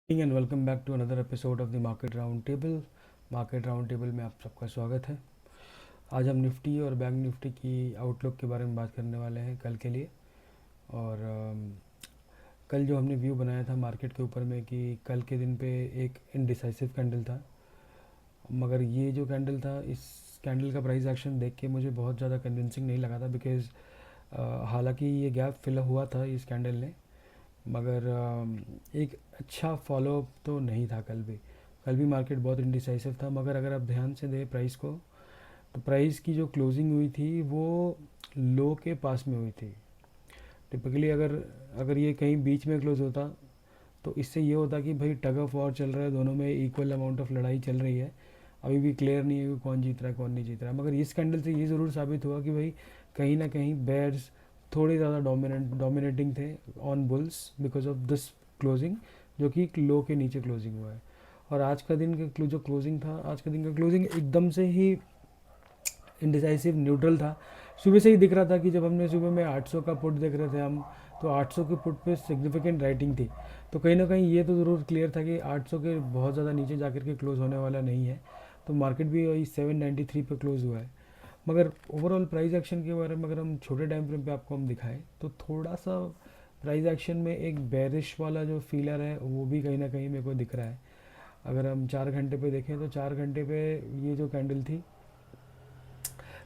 And welcome back to another episode of the market round table. Market round table में आप सबका स्वागत है। आज हम निफ्टी और बैंक निफ्टी की आउटलुक के बारे में बात करने वाले हैं कल के लिए। और कल जो हमने व्यू बनाया था मार्केट के ऊपर में कि कल के दिन पे एक इनडिसाइसिव कैंडल था, मगर ये जो कैंडल था, इस कैंडल का प्राइस एक्शन देख के मुझे बहुत ज़्यादा कन्विंसिंग नहीं लगा था। बिकॉज़ हालांकि ये गैप फिल हुआ था इस कैंडल ने, मगर एक अच्छा फॉलोअप तो नहीं था। कल भी मार्केट बहुत इंडिसाइसिव था। मगर अगर आप ध्यान से दें प्राइस को, तो प्राइस की जो क्लोजिंग हुई थी वो लो के पास में हुई थी। टिपिकली अगर अगर ये कहीं बीच में क्लोज होता तो इससे ये होता कि भाई टग ऑफ वॉर चल रहा है, दोनों में इक्वल अमाउंट ऑफ लड़ाई चल रही है। अभी भी क्लियर नहीं है कि कौन जीत रहा है कौन नहीं जीत रहा है। मगर इस कैंडल से ये ज़रूर साबित हुआ कि भाई कहीं ना कहीं बेयर्स थोड़े ज़्यादा डोमिनेटिंग थे on bulls because of this closing, जो कि लो के नीचे क्लोजिंग हुआ है। और आज का दिन का जो क्लोजिंग था, आज का दिन का क्लोजिंग एकदम से ही इंडिसाइसिव न्यूट्रल था। सुबह से ही दिख रहा था कि जब हमने सुबह में 800 का पुट देख रहे थे हम, तो 800 के पुट पे सिग्निफिकेंट राइटिंग थी। तो कहीं ना कहीं ये तो ज़रूर क्लियर था कि 800 के बहुत ज़्यादा नीचे जाकर के क्लोज होने वाला नहीं है। तो मार्केट भी वही 793 पे क्लोज हुआ है। मगर ओवरऑल प्राइस एक्शन के बारे में अगर हम छोटे टाइम फ्रेम पे आपको हम दिखाएं, तो थोड़ा सा प्राइस एक्शन में एक बेरिश वाला जो फीलर है वो भी कहीं ना कहीं मेरे को दिख रहा है। अगर हम 4 घंटे पे देखें तो 4 घंटे पे ये जो कैंडल थी,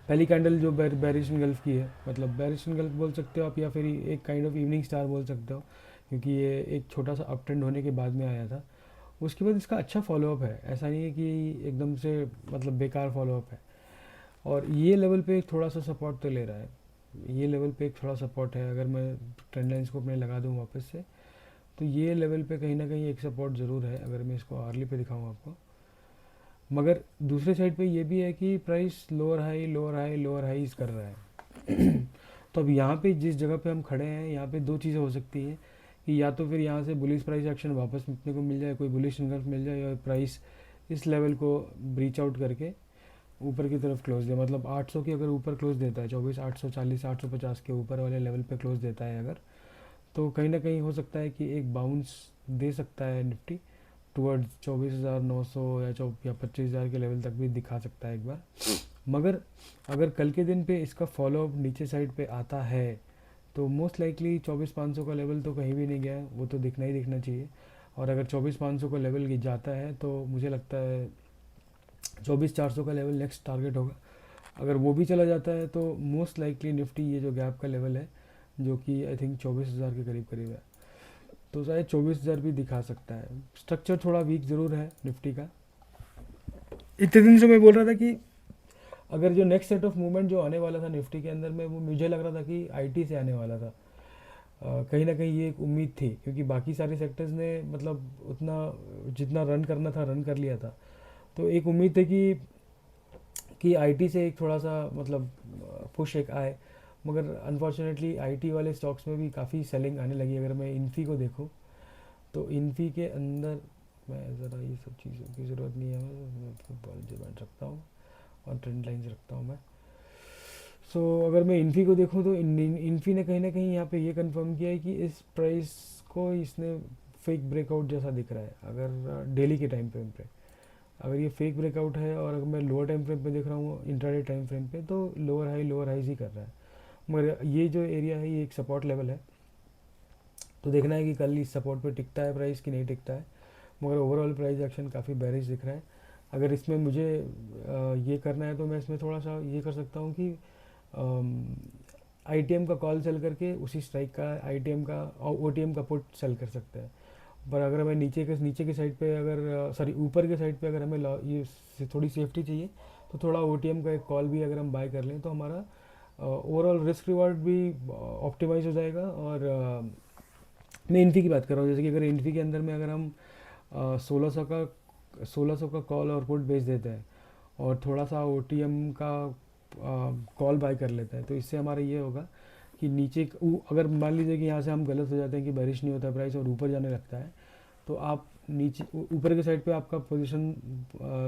पहली कैंडल जो बैरिश गल्फ की है, मतलब बैरिश गल्फ बोल सकते हो आप, या फिर एक काइंड ऑफ इवनिंग स्टार बोल सकते हो, क्योंकि ये एक छोटा सा अप ट्रेंड होने के बाद में आया था। उसके बाद इसका अच्छा फॉलोअप है, ऐसा नहीं है कि एकदम से मतलब बेकार फॉलोअप है। और ये लेवल पे एक थोड़ा सा सपोर्ट तो ले रहा है, ये लेवल पे एक थोड़ा सपोर्ट है। अगर मैं ट्रेंड लाइन्स को अपने लगा दूँ वापस से, तो ये लेवल पे कहीं ना कहीं एक सपोर्ट ज़रूर है अगर मैं इसको आर्ली पे दिखाऊँ आपको। मगर दूसरे साइड पे ये भी है कि price lower high lower high lower highs कर रहा है। तो अब यहाँ पे जिस जगह पे हम खड़े हैं, यहाँ पे दो चीज़ें हो सकती हैं कि या तो फिर यहाँ से बुलिश प्राइस एक्शन वापस अपने को मिल जाए, कोई बुलिश इनकल्फ मिल जाए, या प्राइस इस लेवल को ब्रीच आउट करके ऊपर की तरफ क्लोज दे। मतलब 800 की अगर ऊपर क्लोज देता है, 24 840 850 के ऊपर वाले लेवल पे क्लोज देता है अगर, तो कहीं ना कहीं हो सकता है कि एक बाउंस दे सकता है निफ्टी टुवर्ड्स 24,900 या 25,000 के लेवल तक भी दिखा सकता है एक बार। मगर अगर कल के दिन पे इसका फॉलोअप नीचे साइड पे आता है, तो मोस्ट लाइकली 24,500 का लेवल तो कहीं भी नहीं गया है, वो तो दिखना ही दिखना चाहिए। और अगर 24,500 का लेवल जाता है तो मुझे लगता है 24,400 का लेवल नेक्स्ट टारगेट होगा। अगर वो भी चला जाता है तो मोस्ट लाइकली निफ्टी ये जो गैप का लेवल है, जो कि आई थिंक 24,000 के करीब करीब है, तो शायद 24,000 भी दिखा सकता है। स्ट्रक्चर थोड़ा वीक ज़रूर है निफ्टी का। इतने दिन से मैं बोल रहा था कि अगर जो नेक्स्ट सेट ऑफ मूवमेंट जो आने वाला था निफ्टी के अंदर में, वो मुझे लग रहा था कि आईटी से आने वाला था। कहीं ना कहीं ये एक उम्मीद थी, क्योंकि बाकी सारे सेक्टर्स ने मतलब उतना जितना रन करना था रन कर लिया था। तो एक उम्मीद थी कि आईटी से एक थोड़ा सा मतलब पुश एक आए। मगर अनफॉर्चुनेटली आईटी वाले स्टॉक्स में भी काफ़ी सेलिंग आने लगी। अगर मैं इन्फी को देखूँ, तो इन्फी के अंदर मैं ज़रा ये सब चीज़ों की ज़रूरत नहीं है, मैं फुटबॉल जो बैठ रखता हूँ और ट्रेंड लाइन्स रखता हूँ मैं। सो अगर मैं इन्फी को देखूँ तो इन्फी ने कहीं ना कहीं यहाँ पे ये कंफर्म किया है कि इस प्राइस को इसने फेक ब्रेकआउट जैसा दिख रहा है। अगर डेली के टाइम फ्रेम पे अगर ये फेक ब्रेकआउट है, और अगर मैं लोअर टाइम फ्रेम पे देख रहा हूँ इंट्राडे टाइम फ्रेम पे, तो लोअर हाईज ही कर रहा है। मगर ये जो एरिया है ये एक सपोर्ट लेवल है, तो देखना है कि कल इस सपोर्ट पे टिकता है प्राइस कि नहीं टिकता है। मगर ओवरऑल प्राइस एक्शन काफ़ी बेरिश दिख रहा है। अगर इसमें मुझे ये करना है तो मैं इसमें थोड़ा सा ये कर सकता हूँ कि आईटीएम का कॉल सेल करके उसी स्ट्राइक का आईटीएम का और ओटीएम का पुट सेल कर सकते हैं। पर अगर हमें नीचे के साइड पे अगर सॉरी ऊपर के साइड पे अगर हमें ये थोड़ी सेफ्टी चाहिए, तो थोड़ा ओटीएम का एक कॉल भी अगर हम बाय कर लें, तो हमारा ओवरऑल रिस्क रिवार्ड भी ऑप्टिमाइज हो जाएगा। और मैं इन्फी की बात कर रहा हूँ, जैसे कि अगर इन्फी के अंदर में अगर हम 1600 का कॉल और पुट बेच देते हैं, और थोड़ा सा ओ का कॉल बाय कर लेते हैं, तो इससे हमारा ये होगा कि अगर मान लीजिए कि यहाँ से हम गलत हो जाते हैं कि बारिश नहीं होता प्राइस और ऊपर जाने लगता है, तो आप नीचे ऊपर के साइड पे आपका पोजीशन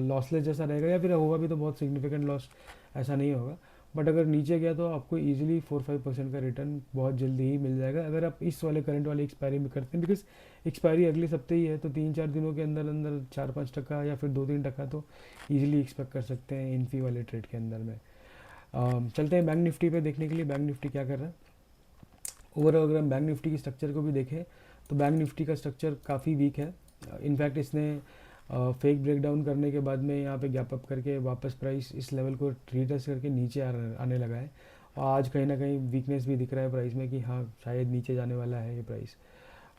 लॉसलेस जैसा रहेगा, या फिर होगा भी तो बहुत सिग्निफिकेंट लॉस ऐसा नहीं होगा। बट अगर नीचे गया तो आपको इजीली 4-5% का रिटर्न बहुत जल्दी ही मिल जाएगा अगर आप इस वाले करंट वाले एक्सपायरी में करते हैं, बिकॉज एक्सपायरी अगले सप्ते ही है, तो 3-4 दिनों के अंदर अंदर 4-5% या फिर 2-3% तो ईजिली एक्सपेक्ट कर सकते हैं इन्फी वाले ट्रेड के अंदर में। चलते हैं बैंक निफ्टी पे देखने के लिए बैंक निफ्टी क्या कर रहा है। ओवरऑल अगर हम बैंक निफ्टी की स्ट्रक्चर को भी देखें तो बैंक निफ्टी का स्ट्रक्चर काफ़ी वीक है। इनफैक्ट इसने फेक ब्रेकडाउन करने के बाद में यहाँ पे गैप अप करके वापस प्राइस इस लेवल को रिटेस्ट करके नीचे आने लगा है, और आज कहीं ना कहीं वीकनेस भी दिख रहा है प्राइस में कि हाँ शायद नीचे जाने वाला है ये प्राइस।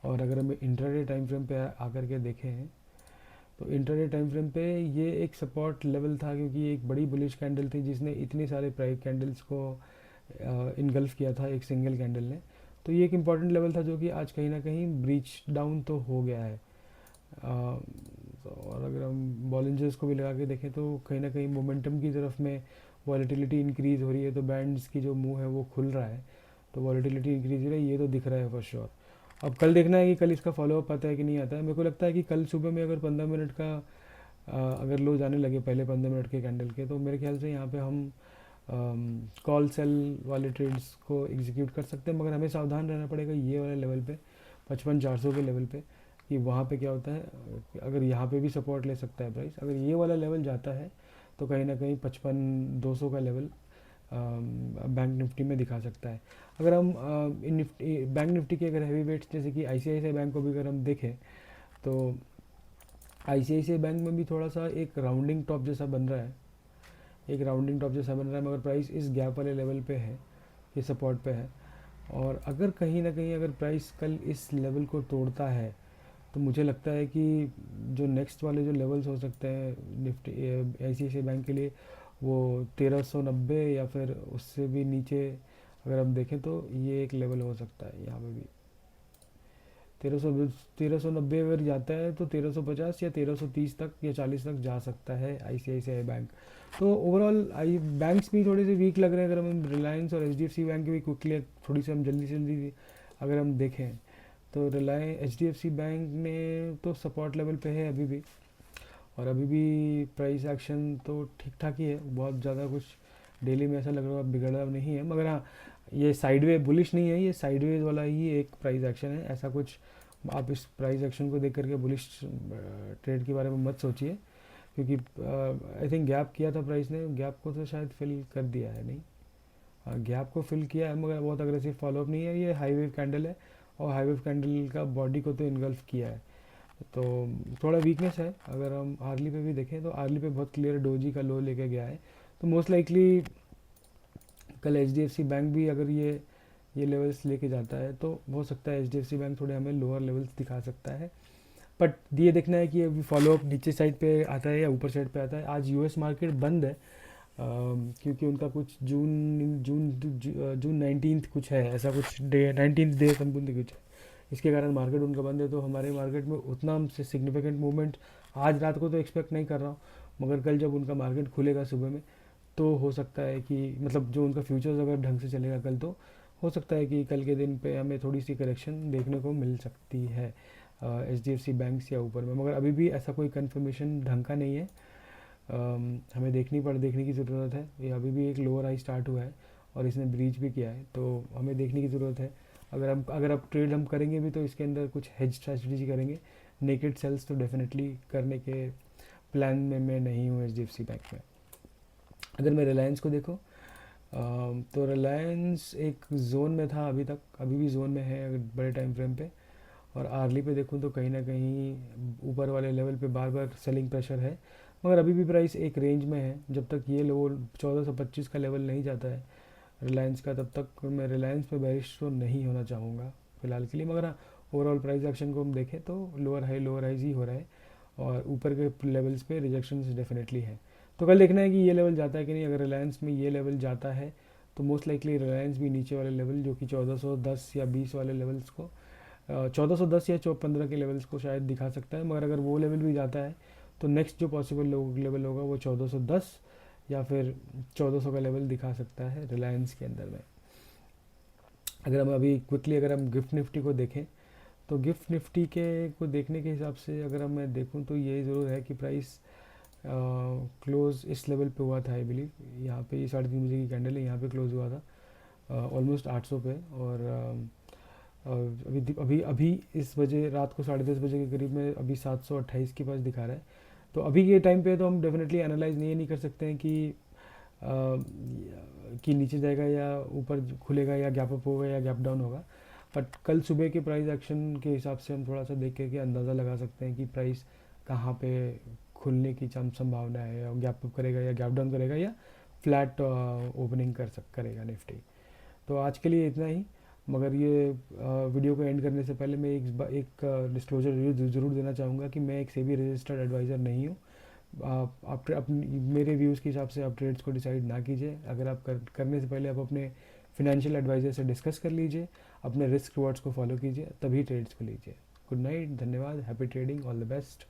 और अगर हम इंट्राडे टाइम फ्रेम पे आकर के देखें तो इंट्राडे टाइम फ्रेम पे ये एक सपोर्ट लेवल था, क्योंकि एक बड़ी बुलिश कैंडल थी जिसने इतने सारे प्राइस कैंडल्स को इनगल्फ किया था एक सिंगल कैंडल ने। तो ये एक इम्पॉर्टेंट लेवल था जो कि आज कहीं ना कहीं ब्रीच डाउन तो हो गया है। और अगर हम बॉलिंजर्स को भी लगा के देखें तो कहीं ना कहीं मोमेंटम की तरफ में वॉलेटिलिटी इंक्रीज़ हो रही है, तो बैंड्स की जो मुंह है वो खुल रहा है, तो वॉलेटिलिटी इंक्रीज हो रही है, ये तो दिख रहा है फॉर श्योर। अब कल देखना है कि कल इसका फॉलोअप आता है कि नहीं आता है। मेरे को लगता है कि कल सुबह में अगर 15 मिनट का अगर लो जाने लगे पहले 15 मिनट के कैंडल के, तो मेरे ख्याल से यहाँ पे हम कॉल सेल वाले ट्रेड्स को एग्जीक्यूट कर सकते हैं, मगर हमें सावधान रहना पड़ेगा ये वाले लेवल पे 55,400 के लेवल पे, कि वहाँ पे क्या होता है। अगर यहाँ पे भी सपोर्ट ले सकता है प्राइस, अगर ये वाला लेवल जाता है तो कहीं ना कहीं 55,200 का लेवल बैंक निफ्टी में दिखा सकता है। अगर हम बैंक निफ्टी के अगर हैवी वेट्स जैसे कि आईसीआईसीआई बैंक को भी अगर हम देखें तो आईसीआईसीआई बैंक में भी थोड़ा सा एक राउंडिंग टॉप जैसा बन रहा है, एक राउंडिंग टॉप जैसा बन रहा है, मगर प्राइस इस गैप वाले लेवल पे है, ये सपोर्ट पे है। और अगर कहीं ना कहीं अगर प्राइस कल इस लेवल को तोड़ता है तो मुझे लगता है कि जो नेक्स्ट वाले जो लेवल्स हो सकते हैं निफ्टी आईसीआईसीआई बैंक के लिए, वो 1390 या फिर उससे भी नीचे अगर हम देखें तो ये एक लेवल हो सकता है। यहाँ पे भी 1390 अगर जाता है तो 1350 या 1330 तक या 40 तक जा सकता है आईसीआईसीआई बैंक। तो ओवरऑल आई बैंक्स भी थोड़े से वीक लग रहे हैं। अगर हम रिलायंस और एचडीएफसी बैंक की भी क्विकली थोड़ी सी हम जल्दी से जल्दी अगर हम देखें तो रिलायंस एचडीएफसी बैंक ने तो सपोर्ट लेवल पे है अभी भी, और अभी भी प्राइस एक्शन तो ठीक ठाक ही है, बहुत ज़्यादा कुछ डेली में ऐसा लग रहा है बिगड़ा नहीं है, मगर हाँ ये साइडवे बुलिश नहीं है, ये साइडवेज वाला ही एक प्राइस एक्शन है। ऐसा कुछ आप इस प्राइस एक्शन को देख करके बुलिश ट्रेड के बारे में मत सोचिए, क्योंकि आई थिंक गैप किया था प्राइस ने, गैप को तो शायद फिल कर दिया है, नहीं गैप को फिल किया है मगर बहुत अग्रेसिव फॉलोअप नहीं है। ये हाई वेव कैंडल है और हाई वेव कैंडल का बॉडी को तो इनगल्फ किया है, तो थोड़ा वीकनेस है। अगर हम आर्ली पे भी देखें तो आर्ली पे बहुत क्लियर डोजी का लो लेके गया है, तो मोस्ट लाइकली कल एचडीएफसी बैंक भी अगर ये लेवल्स लेके जाता है तो हो सकता है एचडीएफसी बैंक थोड़े हमें लोअर लेवल्स दिखा सकता है। बट ये देखना है कि अभी फॉलोअप नीचे साइड पे आता है या ऊपर साइड पे आता है। आज यूएस मार्केट बंद है क्योंकि उनका कुछ जून 19 कुछ है, ऐसा कुछ डे 19 डे समथिंग कुछ है, इसके कारण मार्केट उनका बंद है। तो हमारे मार्केट में उतना हमसे सिग्निफिकेंट मूवमेंट आज रात को तो एक्सपेक्ट नहीं कर रहा हूँ, मगर कल जब उनका मार्केट खुलेगा सुबह में तो हो सकता है कि मतलब जो उनका फ्यूचर्स अगर ढंग से चलेगा कल, तो हो सकता है कि कल के दिन पे हमें थोड़ी सी करेक्शन देखने को मिल सकती है एचडीएफसी बैंक या ऊपर में, मगर अभी भी ऐसा कोई कंफर्मेशन ढंग का नहीं है। हमें देखने की ज़रूरत है। ये अभी भी एक लोअर हाई स्टार्ट हुआ है और इसने ब्रीच भी किया है, तो हमें देखने की ज़रूरत है। अगर आप ट्रेड हम करेंगे भी तो इसके अंदर कुछ हेज स्ट्रैटेजी करेंगे। नेकेड सेल्स तो डेफिनेटली करने के प्लान में मैं नहीं हूँ एचडीएफसी बैंक में। अगर मैं रिलायंस को देखूँ तो रिलायंस एक जोन में था अभी तक, अभी भी जोन में है अगर बड़े टाइम फ्रेम पे, और आर्ली पे देखूँ तो कहीं ना कहीं ऊपर वाले लेवल पे बार बार सेलिंग प्रेशर है, मगर अभी भी प्राइस एक रेंज में है। जब तक ये लो 1425 का लेवल नहीं जाता है रिलायंस का, तब तक मैं रिलायंस पे बेरिश तो नहीं होना चाहूँगा फिलहाल के लिए। मगर हाँ ओवरऑल प्राइस एक्शन को हम देखें तो लोअर हाइज ही हो रहा है और ऊपर के लेवल्स पे रिजेक्शन डेफिनेटली है। तो कल देखना है कि ये लेवल जाता है कि नहीं। अगर रिलायंस में ये लेवल जाता है तो मोस्ट लाइकली रिलायंस भी नीचे वाले लेवल जो कि 1410 या 20 वाले लेवल्स को 1410 या 15 के लेवल्स को शायद दिखा सकता है। मगर अगर वो लेवल भी जाता है तो नेक्स्ट जो पॉसिबल लेवल होगा वो 1410 या फिर 1400 का लेवल दिखा सकता है रिलायंस के अंदर में। अगर हम अभी क्विकली अगर हम गिफ्ट निफ्टी को देखें तो गिफ्ट निफ्टी के को देखने के हिसाब से अगर हम मैं देखूं तो ये ज़रूर है कि प्राइस क्लोज इस लेवल पे हुआ था आई बिलीव। यहाँ पे ये 3:30 बजे की कैंडल है, यहाँ पे क्लोज हुआ था ऑलमोस्ट 800 पे। और अभी अभी अभी इस बजे रात को 10:30 बजे के करीब में अभी 728 के पास दिखा रहा है। तो अभी के टाइम पे तो हम डेफिनेटली एनालाइज नहीं कर सकते हैं कि नीचे जाएगा या ऊपर खुलेगा या गैप अप होगा या गैप डाउन होगा। बट कल सुबह के प्राइस एक्शन के हिसाब से हम थोड़ा सा देख के अंदाज़ा लगा सकते हैं कि प्राइस कहाँ पे खुलने की संभावना है, और गैप अप करेगा या गैप डाउन करेगा या फ्लैट ओपनिंग करेगा निफ्टी। तो आज के लिए इतना ही। मगर ये वीडियो को एंड करने से पहले मैं एक डिस्क्लोजर ज़रूर देना चाहूँगा कि मैं एक सेबी रजिस्टर्ड एडवाइज़र नहीं हूँ। आप अपनी मेरे व्यूज़ के हिसाब से आप ट्रेड्स को डिसाइड ना कीजिए। अगर आप करने से पहले आप अपने फिनेंशियल एडवाइज़र से डिस्कस कर लीजिए, अपने रिस्क रिवॉर्ड्स को फॉलो कीजिए, तभी ट्रेड्स को लीजिए। गुड नाइट, धन्यवाद, happy trading, all the best.